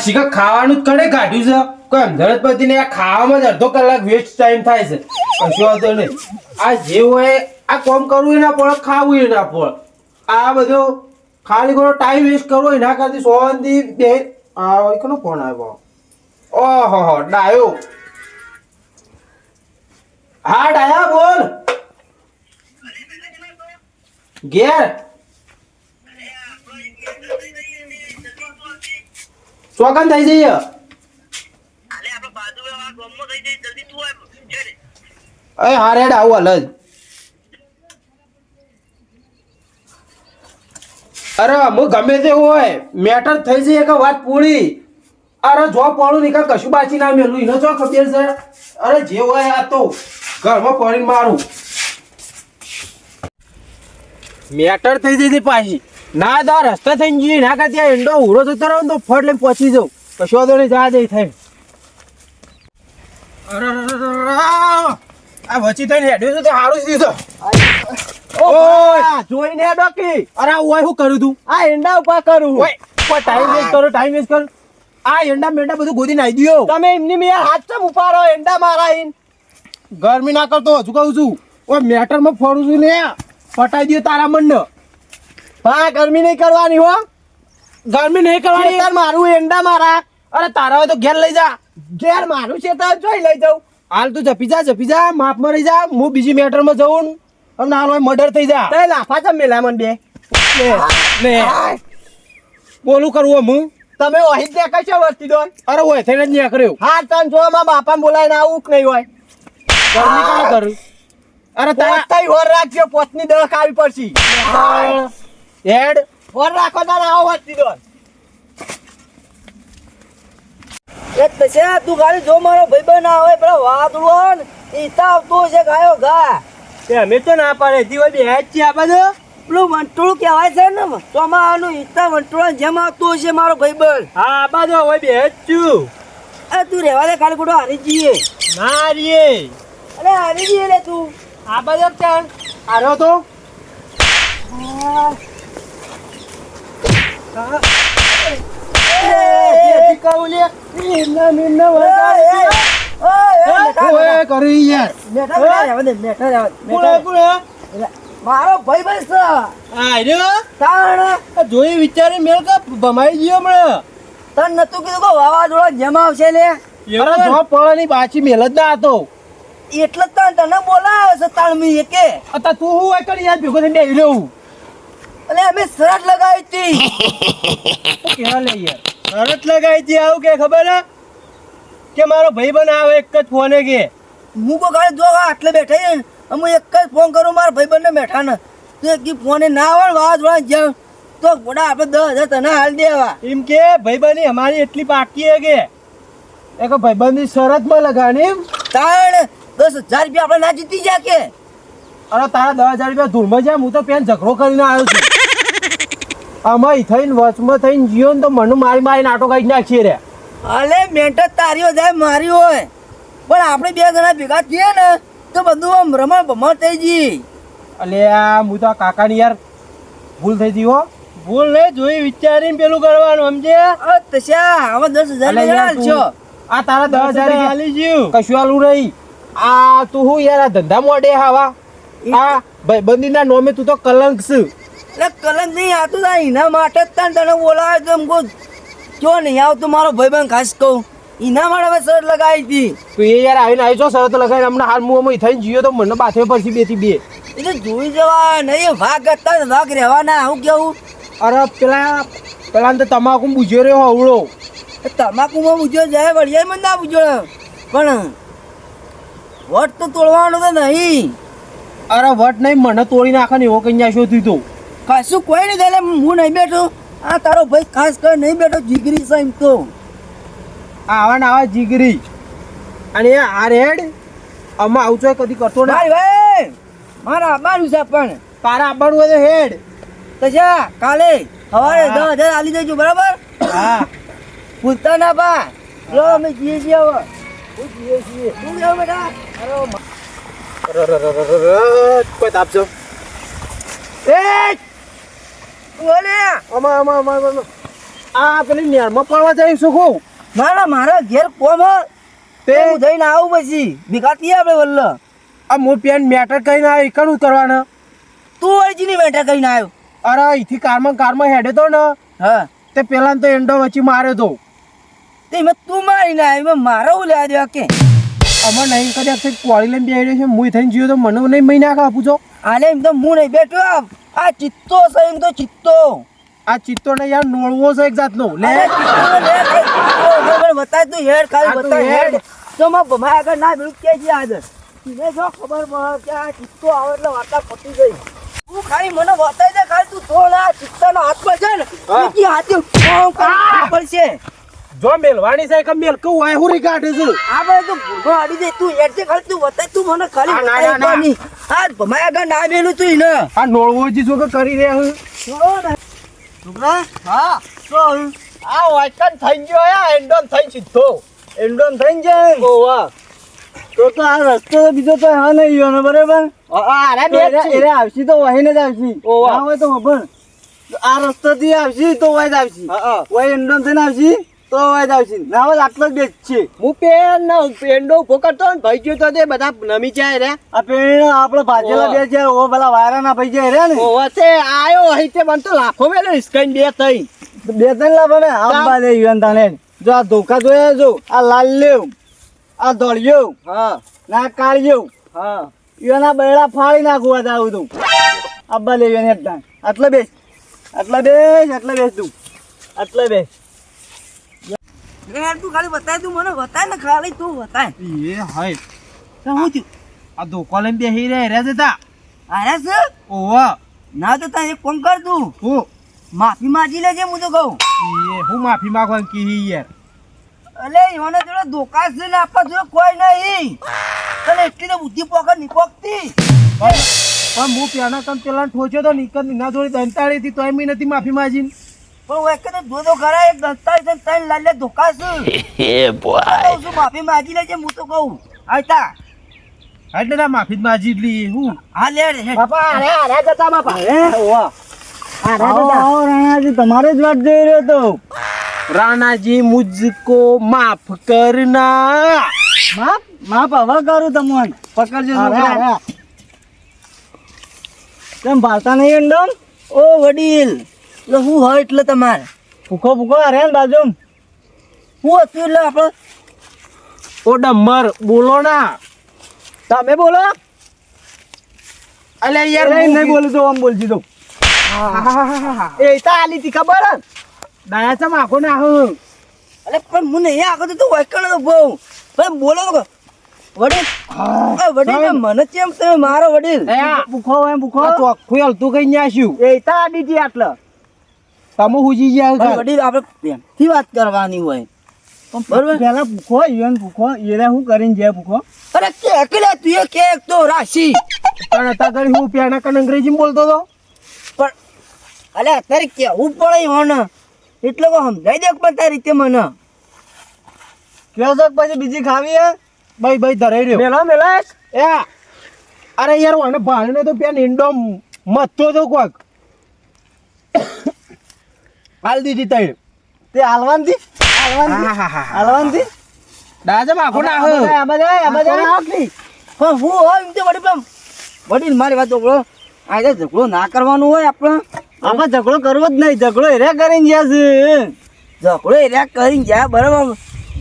શીખા ખાવાનું જ કડે કાઢ્યું છે કોઈ અંધરત પતિ ને આ ખાવામાં જ અડધો કલાક વેસ્ટ ટાઈમ થાય છે કશું વાંધો નહીં આ જે હોય આ કામ કરવું ના પડે ખાવું ના પડે આ બધો ખાલી થોડો ટાઈમ વેસ્ટ કરવો એના કરતી સોનથી બે આ કોનો ફોન આવ્યો ઓહો ડાયો હા ડાયા બોલ ઘેર ચોકન થઈ જઈએ અરે હા રેડ આવું હાલ જ અરે હું ગમે તે હોય મેટર થઈ જઈએ કે વાત પૂરી અરે જો પડું નહીં કશું બાચી ના મેલું એનો ચો ખબર છે અરે જે હોય આ તો ઘરમાં પડીને મારું મેટર થઈ જતી પાછી ના દા રસ્તા થઈને જઈએ ના કાં ત્યાં એંડો ઉરો જતો રહ્યો ને તો ફટ લઈને પહોંચી જાઉં કશો વાંધો નહીં જા જઈ થાય અરે આ વચ્ચી થઈને હેડ્યો છે તો સારું જ દીધો જોઈને ડોકી અરે ઓય શું કરું તું આ એંડા ઉપર કરું ઓય ટાઈમ વેસ્ટ કરો ટાઈમ વેસ્ટ કર આ એંડા મેંડા બધું ગોદી નાઈ દ્યો તમે એમની મેં હાથ ચમ ઉપાડો એંડા મારા ઈન ગરમી ના કરતો હજુ કહું છું ઓય મેટર માં ફોડું છું ને પટાઈ દ્યો તારા મન હા ગરમી નહીં કરવાની હો ગરમી નહીં કરવાની તાર મારું એંડા મારા અરે તારા હોય તો ઘેર લઈ જા ઘેર મારું છે તો જોઈ લઈ જાઉં હાલ તું જપી જા માપમાં રહી જા હું બીજી મેટરમાં જઉં અને હાલ મર્ડર થઈ જા તે લાફા ચમ મેલા મન બે લે બોલું કરવું હું તમે ઓહી દે કશો વર્તી દો અરે ઓય થઈને જ નહીં કર્યો હા તન જો માં બાપાને બોલાઈને આવું કે નહીં હોય ગરમી કાં કરું અરે તાઈ હોર રાખજો પોતની દખ આવી પડશે હેડ હોર રાખો તાર આવો વર્તી દો એક પછી તું ખાલી જો મારો ભાઈબંધ ના હોય પેલો વાદળો ને ઈતા આવતો છે ગાયો ગા તે અમે તો ના પાડે દીવા બે હેડ છે આ બધું પેલું વંટોળું કહેવાય છે ને ચોમાનું ઈતા વંટોળા જેમ આવતો હશે મારો ભાઈબંધ હા આ બાજુ હોય બે હેડ છું અરે તું રહેવા દે ખાલી ખોટો હારી જઈએ ના રે અરે હારી જઈએ લે તું આ બાજુ ચાલ આરો તો મારો ભાઈબંધ છે જોઈ વિચારી મેળ કે ભમાઈ ગયો હમણાં તન નતું કીધું કે વાવાઝોડા જેમ આવશે લે જો પડવાની બાછી મેલ જ ના હતો એટલે જ તને બોલાવે છે તાણમી એકે અત્યારે તું હું હોય કરી યાર ભેગો થઈને બેહી રહ્યો અલે અમે શરત લગાવી હતી કેવા લે યાર શરત લગાવી હતી આવું કે ખબર હે કે મારો ભાઈબંધ આવે એક જ ફોને કે હું કો ગાડી જો આટલે બેઠા છે અમે એક જ ફોન કરું મારા ભાઈબંધને બેઠા ને તો એક ફોને ના આવે વાવાઝોડા જેમ તો ગોડા આપણે 10,000 તને હાલ દેવા એમ કે ભાઈબંધી અમારી એટલી પાકી હે કે એક ભાઈબંધી શરતમાં લગાની તાણ 10,000 રૂપિયા આપણે ના જીતી જા કે અરે તારા 10,000 રૂપિયા ધૂળમાં જાય હું તો પેન ઝઘડો કરીને આવ્યો છું આમાં થઈને વચમાં થઈને જીઓ ને તો મને મારી નાટો કાઢી નાખીએ રે અલે મેન્ટ તારીઓ જાય મારી હોય પણ આપણે બે જણા ભેગા થઈએ ને તો બધું આમ રમણ ભમણ થઈ જી અલે આ હું તો કાકાની યાર ભૂલ થઈ ગઈ હો ભૂલ નહીં જોઈ વિચારીને પેલું કરવાનું સમજે તસ્યા હવે 10,000 હાલશો આ તારા 10,000 હાલી જ્યું કશું હાલું નહીં આ તું હું યાર આ ધંધા મોડે હાવા આ ભાઈબંધીના નોમે તું તો કલંક છે એટલે કલંક નહીં આતું તા એના માટે જ તને બોલાવે તો એમ કહું જો નહીં આવતું મારો ભાઈબંધ ખાસ કહું એના માટે હવે શરત લગાવી હતી તો એ યાર આવીને આવી છો શરત લગાવીને હમણાં હાલ હું થઈને જીયો તો મને બાથે પડશે બે થી બે એટલે જોઈ જવા નહીં ભાગ હતા ભાગ રહેવાના આવું કેવું અરે પેલા તો તમાકુ બુજ્યો રહ્યો હવળો તમાકુમાં બુજ્યો જાય વળિયા મને ના બુજ્યો પણ વટ તો તોડવાનો તો નહીં અરે વટ નહીં મને તોડી નાખે ને એવો કઈ ના શોધ્યું તો કશું કોઈ નહીં થાય હું નહીં બેઠો આ તારો ભાઈ ખાસ કર નહીં બેઠો જીગરી છે એમ તો આવા ને આવા જીગરી અને આ રેડ આમાં આવતો કદી કરતો ને ભાઈ મારા આવવાનું છે પણ તારા આવવાનું હોય તો હેડ તો જા કાલે સવારે 10,000 આલી દેજો બરાબર હા ભૂલતા ના બા લો અમે જઈએ છીએ હવે જઈએ છીએ તું જાવ બેટા કોઈ તાપજો એ ઓલે અમા આ પેલી નેરમાં પડવા જઈશું હું ના ના મારા ઘેર કોમ હ. તે હું જઈને આવું પછી ભીખાતી આપણે વલ્લ આ હું પેન મેટર કરીને આવ્યો એકનું કરવાના તું વળજીની બેઠા કરીને આવ્યો. અરે અહીંથી કારમાં હેડે તો ને હા તે પેલા તો એંડો વચ્ચે માર્યો તો તે એમાં તું મારીને આવ્યો એમાં મારો હું લેવા દેવા કે અમાર નહીં કદાચ કોળી લઈને બેહી રહ્યો છે હું થઈને જીવ્યો તો મને નહીં મહિના આખા આપું છો આલે એમ તો હું નહીં બેઠો આ ચિત્તો છે એમ તો ચિત્તો આ ચિત્તો ને યાર નોળવો છે એક જાતનો લે અરે ચિત્તો લે બતાય તું હેડ ખાલી આ તું બતાય હેડ. હેડ તો માં ભમાય આગળ ના ભીડ કે છે આદર તને જો ખબર પડે કે આ ચિત્તો આવે એટલે વાતા પતી ગઈ તું ખાલી મને બતાય દે ખાલી તું તો ના ચિત્તાનો હાથમાં છે ને હા. નીચે હાથે કોમ કરવું પડશે જો મેલવાણી છે કે મેલ કઉ આય હુરી કાઢે છે આપણે તો ભૂખો આડી દે તું હેડ છે ખાલી તું બતાય તું મને ખાલી ના, ના, બતાય ના. તો નહીં આ ભમાય આગળ ના મેલું તું ને આ નોળવો જી જો કે કરી રહ્યા હું છોકરા હા તો આ વાયકન થઈ ગયો યા એન્ડોન થઈ સીધો એન્ડોન થઈને જાય ઓવા તો આ રસ્તો બીજો તો હા નહીં ગયો ને બરાબર અરે એરે આવશી તો વહીને જ આવશી ઓવા. ના હોય તો ખબર આ રસ્તોથી આવશી તો વહી જ આવશી વહી એન્ડોન થઈને આવશી તો વહી જ આવશી ના હોય આટલો જ બેચ છે હું પેન્ડો ઉભો કરતો ને ભાઈ ગયો તો તે બધા નમી જાય રે આ પેણ આપણે ભાજેલા ઓવા. બે છે ઓ પેલા વાયરાના ભાઈ છે રે ને ઓવા તે આયો અહીં તે મને તો લાખો મેલો સ્કઈન બે થઈ બે ત્રણ લાભ ને આંબા દે યુવાન તાને જો આ ધોકા જોયા જો આ લાલ લેવ આ ધોળિયો હા ના કાળિયો હા યુવાના બૈડા ફાડી નાખવા જાવ તું આંબા લે યુવાન હેઠા આટલે બેસ આટલે બેસ તું આટલે બેસ તું ખાલી બતાય તું મને બતાય ને ખાલી તું બતાય એ હાય તો હું થયું આ ધોકો લઈને બેહી રહ્યા જતા આયા છે ઓવા ના તો તા એક કોમ કર તું હું માફી માંગી લેજે હું તો કહું એ હું માફી માંગવાનું કી યાર અલે ઈવને જોડે ધોકા છે ને આપણા જોડે કોઈ નહીં તને એટલી તો બુદ્ધિ પોકર ની પોકતી પણ હું પેલા કમ પેલા ઠોચ્યો તો નિકર ના જોડે દંતાળી હતી તોય મેં નથી માફી માંગી પણ હું એક તો જોજો ખરા એક દસ્તાવેજ છે ને ત્રણ લાલે ધોકા છે કહું છું માફી માંગી લેજે હું તો કહું આયતા એટલે ના માફી જ માંગી એટલી હું હા લે રે બાપા અરે જતા બાપા ઓવા રાણાજી તમારે જ વાત જોઈ રહ્યો તો રાણાજી મુझको માફ કરના માફ હવે કરું તમને પકડજો છોકરા કેમ ભાળતા નહીં અંડમ ઓ વડીલ એટલે હું હોય એટલે તમારે ભૂખો અરે ને બાજુ હું હતું એટલે આપણે ઓ ડમર બોલો ના તમે બોલો અલે યાર નહીં બોલું તો આમ બોલજી તો એ તા આલી તી ખબર દયા છે માખો ના હું અરે પણ હું નહીં આગળ તો વાયકણ તો બહુ પણ બોલો તો વડીલ વડીલ મને કેમ તમે મારો વડીલ ભૂખો હોય ભૂખો ચોખ્ખું હલતું કઈ ન્યાસ્યું એ તા આડી આટલા તમે હુજી ગયા વડીલ આપણે પ્રેમથી વાત કરવાની હોય બરોબર પેલા ભૂખો ઈવન ભૂખો એને હું કરીને જાય ભૂખો અરે કે એકલા તું એ કે એક તો રાશી પણ હતા કરી હું પેણા કન અંગ્રેજીમાં બોલતો હતો પણ અલે અત્યારે કેવું પડે હોને એટલે કો સમજાઈ દે પણ તારી રીતે મને કેવો શોખ પછી બીજી ખાવી હે ભાઈ ધરાઈ રહ્યો મેલા એ અરે યાર મને ભાણને તો પેન ઇન્ડો મથતો તો કોક હાલ દીધી તઈ તે હાલવાનથી દાદા માખો ના હો હું હોય એમ તો વડીલ મારી વાત ઝઘડો આજે ઝઘડો ના કરવાનું હોય આપણે ઝઘડો કરવો જ નહીં ઝઘડો એર્યા કરીને ગયા છે ઝઘડો એર્યા કરીને ગયા બરાબર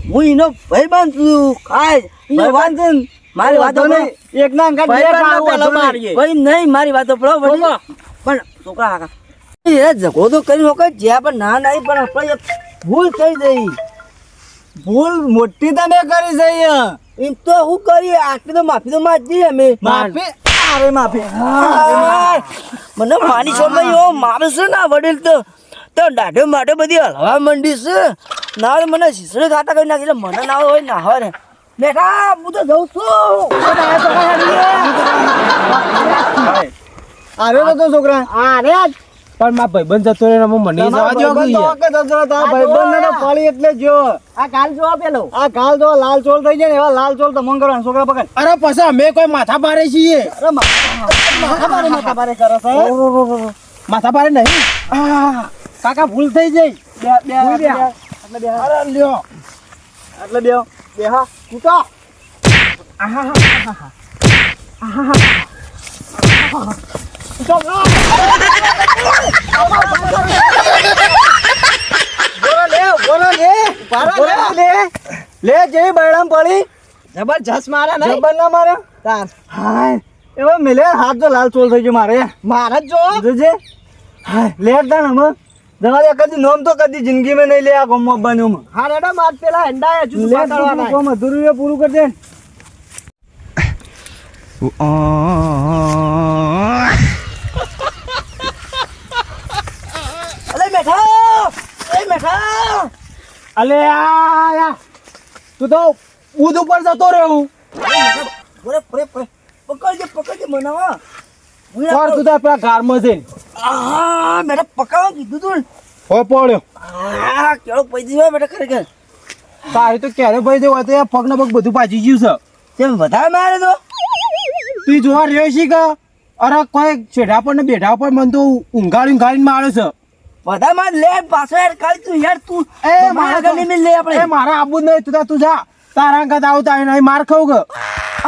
હું એનો ભાઈ બાંધ છું ખાય એનો વાંધ છે મારી વાતો એક ના ભાઈ નહીં મારી વાતો પડો વડીલ પણ છોકરા કાકા એ ઝઘડો તો કરી શકો જ્યાં પણ ના નહીં પણ આપણે ભૂલ થઈ ગઈ ભૂલ મોટી તમે કરી છે એમ તો હું કરીએ આટલી તો માફી તો માંગી અમે માફી અરે માફી મને માની છોડ એવો મારે છે ને વડીલ તો દાઢે માટે બધી હલવા મંડી છે ના મને શીસડે ખાતા કરી નાખી એટલે મને ના હોય ના હોય ને બેઠા હું તો જઉં છું અરે તો છોકરા અરે પણ મારા ભાઈબંધ જતો રહ્યો મને જવા દો ભાઈબંધ ફળી એટલે જો આ કાલ જો પેલો આ કાલ જો લાલ ચોળ થઈ જાય ને એવા લાલ ચોળ તમને કરવાના છોકરા પકડ અરે પછી અમે કોઈ માથા પારે છીએ અરે માથા પારે કરે છે માથા પારે નહીં કાકા ભૂલ થઈ જાય અરે લ્યો એટલે બે બેહા તું તો આહાહા. તું તો બોલો લે લે જેવી બૈરામ પડી જબરજસ્ત મારે નહીં જબર ના મારે તાર હાય એવો મેલે હાથ તો લાલ ચોલ થઈ ગયો મારે મારે જ જો જોજે હાય લેટ તા ને જણા દે કદી નોમ તો કદી જિંદગીમાં નહીં લે આ ગમમાં બન્યો હા રેડા માર પેલા હેંડા જુસ પાડવાના કોમ અધૂરું પૂરું કરી દે અલે મેઠા અલે આ તું તો ઉદ ઉપર જતો રહ્યો પકડજે મનાવા પર તું તો પેલા ગારમાં જઈને આ મેઠા પકાવા કીધું તું હો પડ્યો આ કેળો પૈદી હોય બેટા ખરેખર તારી તો ક્યારે ભાઈ દેવા તો પગ ને પગ બધું પાછી ગયું છે તેમ વધારે મારે તો તું જોવા રહ્યો છે કે અરે કોઈ છેડા પર ને બેઠા પર મને તો ઊંઘાડીને મારે છે બધા માં લે પાછો યાર કાલ તું યાર તું એ મારા ગલી મિલ લે આપણે એ મારા આબુ નહીં તું જા તારા અંગત આવતા નહીં માર ખાવ કે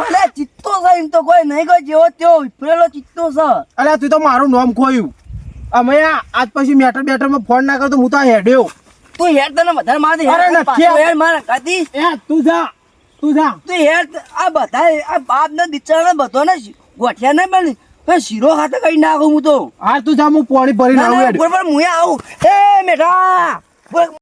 અલે ચિત્તો છે એમ તો કોઈ નહીં કોઈ જેવો તેવો વિફરેલો ચિત્તો છે અલ્યા તું તો મારું નામ ખોયું અમે આજ પછી મેટર માં ફોન ના કરતો હું તો હેડ્યો તું હેડ તને વધારે માર દે અરે હેડ નથી. પાછો હેડ માર કાતી એ તું જા તું હેડ આ બધા આ બાપ ને દીકરા બધો ને ગોઠિયા નહીં બની પણ શીરો ખાતે કઈ નાખું હું તો હા તું જા હું પાણી ભરીને આવું હેડ બરોબર હું આવું એ મેઠા બોલ